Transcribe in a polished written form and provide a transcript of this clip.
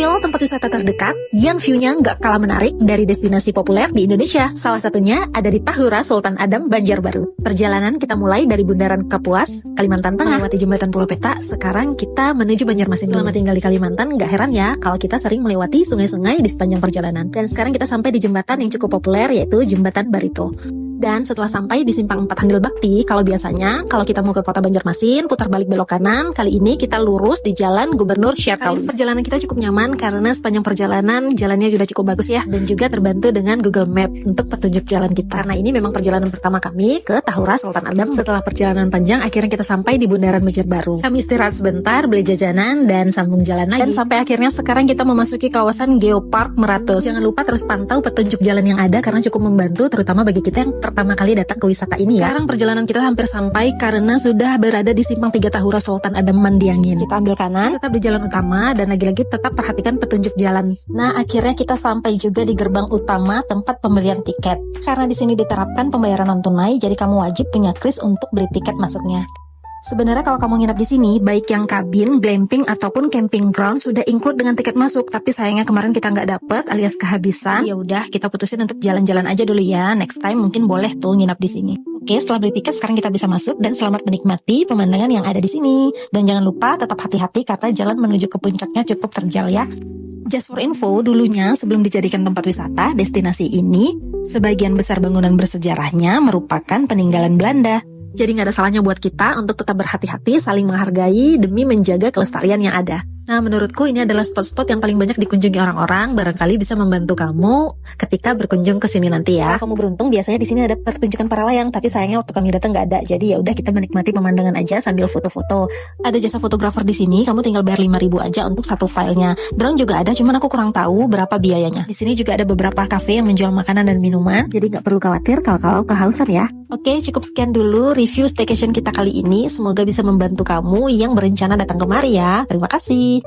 Ambil tempat wisata terdekat yang view-nya nggak kalah menarik dari destinasi populer di Indonesia. Salah satunya ada di Tahura Sultan Adam, Banjarbaru. Perjalanan kita mulai dari Bundaran Kapuas, Kalimantan Tengah, melewati Jembatan Pulau Peta. Sekarang kita menuju Banjarmasin. Selama tinggal di Kalimantan, nggak heran ya kalau kita sering melewati sungai-sungai di sepanjang perjalanan. Dan sekarang kita sampai di jembatan yang cukup populer, yaitu Jembatan Barito. Dan setelah sampai di Simpang 4 Handil Bakti, kalau biasanya kalau kita mau ke kota Banjarmasin, putar balik belok kanan. Kali ini kita lurus di Jalan Gubernur Syarkawi. Perjalanan kita cukup nyaman karena sepanjang perjalanan jalannya sudah cukup bagus ya, dan juga terbantu dengan Google Map untuk petunjuk jalan kita. Karena ini memang perjalanan pertama kami ke Tahura Sultan Adam. Setelah perjalanan panjang, akhirnya kita sampai di Bundaran Banjarbaru. Kami istirahat sebentar, beli jajanan, dan sambung jalan lagi. Dan sampai akhirnya sekarang kita memasuki kawasan Geopark Meratus. Jangan lupa terus pantau petunjuk jalan yang ada karena cukup membantu, terutama bagi kita yang pertama kali datang ke wisata ini ya. Sekarang perjalanan kita hampir sampai karena sudah berada di Simpang 3 Tahura Sultan Adam Mandiangin. Kita ambil kanan, tetap di jalan utama, dan lagi-lagi tetap perhatikan petunjuk jalan. Nah, akhirnya kita sampai juga di gerbang utama tempat pembelian tiket. Karena di sini diterapkan pembayaran non tunai, jadi kamu wajib punya kris untuk beli tiket masuknya. Sebenarnya kalau kamu nginap di sini, baik yang kabin, glamping, ataupun camping ground sudah include dengan tiket masuk. Tapi sayangnya kemarin kita nggak dapet alias kehabisan. Ya udah, kita putusin untuk jalan-jalan aja dulu ya. Next time mungkin boleh tuh nginap di sini. Oke, setelah beli tiket sekarang kita bisa masuk dan selamat menikmati pemandangan yang ada di sini. Dan jangan lupa tetap hati-hati karena jalan menuju ke puncaknya cukup terjal ya. Just for info, dulunya sebelum dijadikan tempat wisata, destinasi ini sebagian besar bangunan bersejarahnya merupakan peninggalan Belanda. Jadi nggak ada salahnya buat kita untuk tetap berhati-hati, saling menghargai demi menjaga kelestarian yang ada. Nah, menurutku ini adalah spot-spot yang paling banyak dikunjungi orang-orang, barangkali bisa membantu kamu ketika berkunjung ke sini nanti ya. Kalau kamu beruntung, biasanya di sini ada pertunjukan para layang, tapi sayangnya waktu kami datang nggak ada. Jadi ya udah kita menikmati pemandangan aja sambil foto-foto. Ada jasa fotografer di sini, kamu tinggal bayar 5.000 aja untuk satu filenya. Drone juga ada, cuman aku kurang tahu berapa biayanya. Di sini juga ada beberapa cafe yang menjual makanan dan minuman, jadi nggak perlu khawatir kalau kehausan ya. Oke, cukup sekian dulu review staycation kita kali ini. Semoga bisa membantu kamu yang berencana datang kemari ya. Terima kasih.